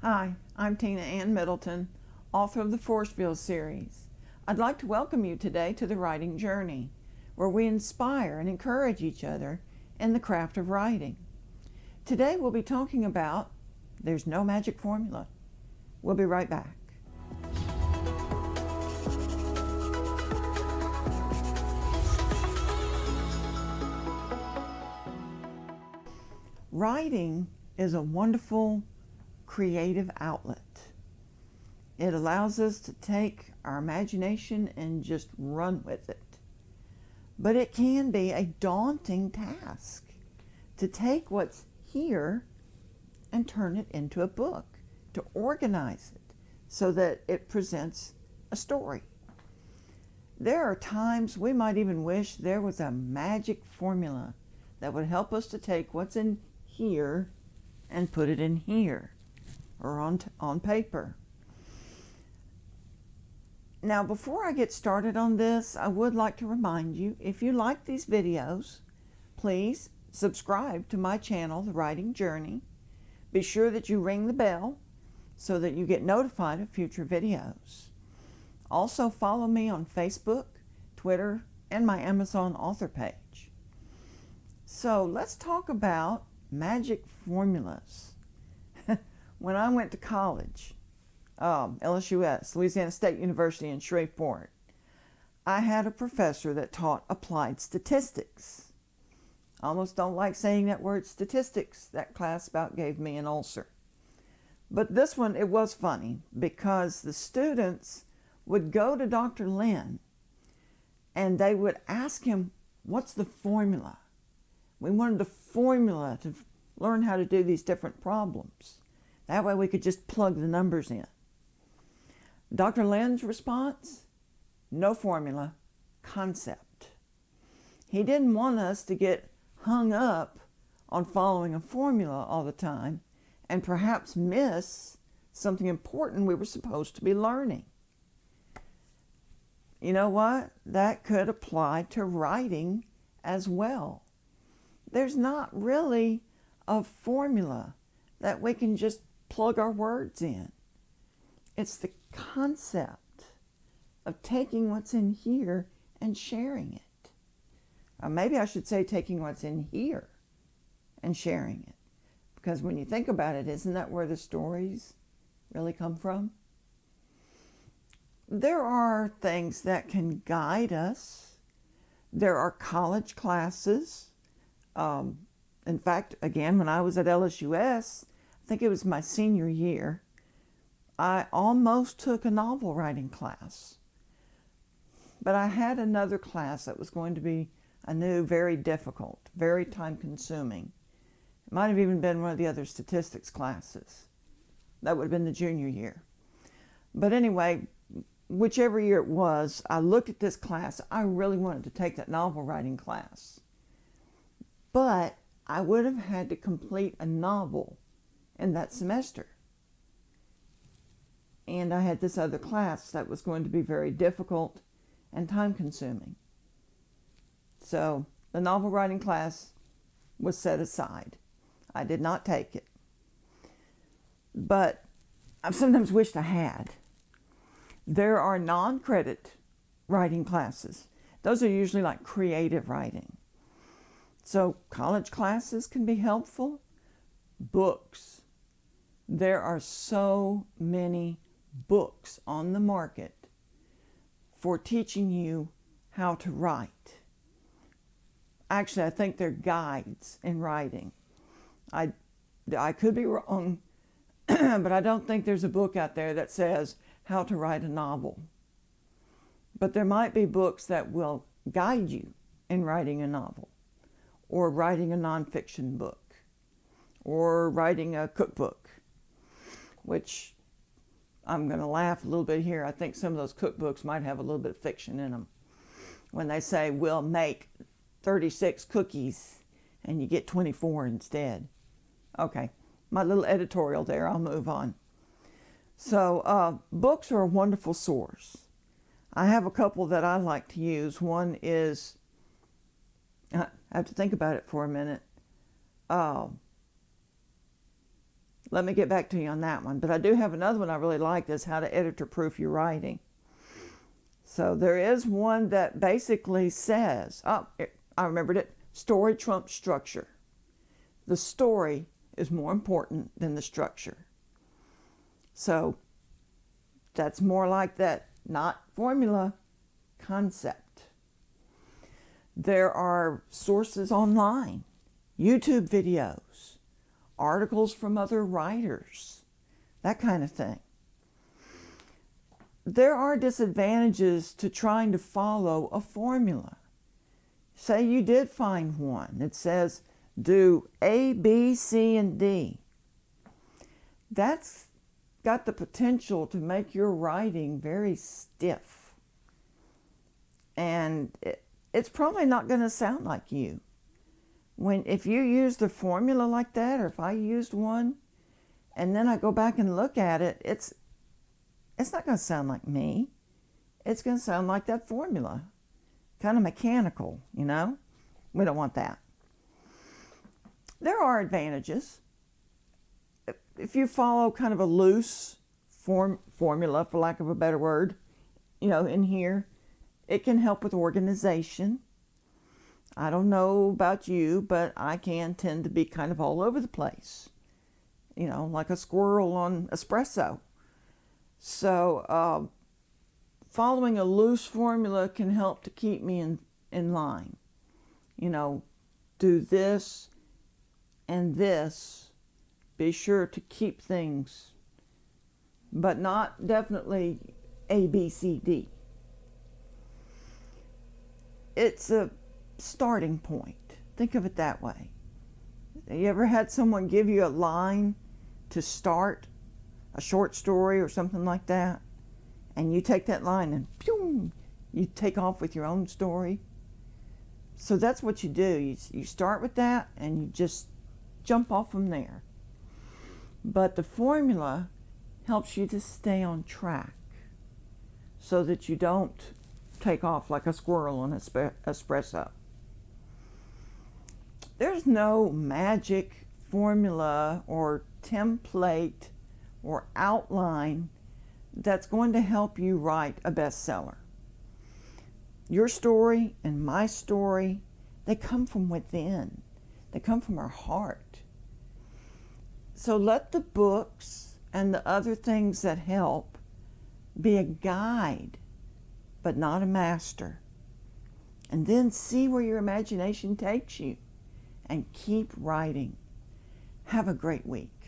Hi, I'm Tina Ann Middleton, author of the Forceville series. I'd like to welcome you today to the writing journey, where we inspire and encourage each other in the craft of writing. Today we'll be talking about There's No Magic Formula. We'll be right back. Writing is a wonderful creative outlet. It allows us to take our imagination and just run with it. But it can be a daunting task to take what's here and turn it into a book, to organize it so that it presents a story. There are times we might even wish there was a magic formula that would help us to take what's in here and put it in here or on paper. Now, before I get started on this, I would like to remind you, if you like these videos, please subscribe to my channel, The Writing Journey. Be sure that you ring the bell so that you get notified of future videos. Also follow me on Facebook, Twitter, and my Amazon author page. So let's talk about magic formulas. When I went to college, LSUS, Louisiana State University in Shreveport, I had a professor that taught applied statistics. I almost don't like saying that word statistics. That class about gave me an ulcer. But this one, it was funny because the students would go to Dr. Lynn and they would ask him, what's the formula? We wanted the formula to learn how to do these different problems. That way we could just plug the numbers in. Dr. Lynn's response? No formula, concept. He didn't want us to get hung up on following a formula all the time and perhaps miss something important we were supposed to be learning. You know what? That could apply to writing as well. There's not really a formula that we can just plug our words in. It's the concept of taking what's in here and sharing it. Or maybe I should say taking what's in here and sharing it. Because when you think about it, isn't that where the stories really come from? There are things that can guide us. There are college classes. In fact, again, when I was at LSUS, I think it was my senior year, I almost took a novel writing class. But I had another class that was going to be, I knew, very difficult, very time consuming. It might have even been one of the other statistics classes. That would have been the junior year. But anyway, whichever year it was, I looked at this class. I really wanted to take that novel writing class. But I would have had to complete a novel in that semester. And I had this other class that was going to be very difficult and time consuming. So the novel writing class was set aside. I did not take it. But I've sometimes wished I had. There are non-credit writing classes. Those are usually like creative writing. So college classes can be helpful. Books. There are so many books on the market for teaching you how to write. Actually, I think they're guides in writing. I could be wrong, but I don't think there's a book out there that says how to write a novel. But there might be books that will guide you in writing a novel, or writing a nonfiction book, or writing a cookbook, which I'm going to laugh a little bit here. I think some of those cookbooks might have a little bit of fiction in them. When they say, we'll make 36 cookies and you get 24 instead. Okay, my little editorial there, I'll move on. So books are a wonderful source. I have a couple that I like to use. One is, I have to think about it for a minute. let me get back to you on that one. But I do have another one I really like, that's how to editor-proof your writing. So there is one that basically says, oh, I remembered it, story trumps structure. The story is more important than the structure. So that's more like that, not formula, concept. There are sources online, YouTube videos, articles from other writers, that kind of thing. There are disadvantages to trying to follow a formula. Say you did find one that says do A, B, C, and D. That's got the potential to make your writing very stiff. And it's probably not going to sound like you. If you use the formula like that, or if I used one, and then I go back and look at it, it's not going to sound like me. It's going to sound like that formula. Kind of mechanical, you know? We don't want that. There are advantages. If you follow kind of a loose formula, for lack of a better word, you know, in here, it can help with organization. I don't know about you, but I can tend to be kind of all over the place. You know, like a squirrel on espresso. So following a loose formula can help to keep me in line. You know, do this and this. Be sure to keep things, but not definitely A, B, C, D. It's a starting point. Think of it that way. You ever had someone give you a line to start a short story or something like that, and you take that line and pew, you take off with your own story? So that's what you do. You start with that and you just jump off from there. But the formula helps you to stay on track so that you don't take off like a squirrel on espresso. There's no magic formula or template or outline that's going to help you write a bestseller. Your story and my story, they come from within. They come from our heart. So let the books and the other things that help be a guide, but not a master. And then see where your imagination takes you and keep writing. Have a great week.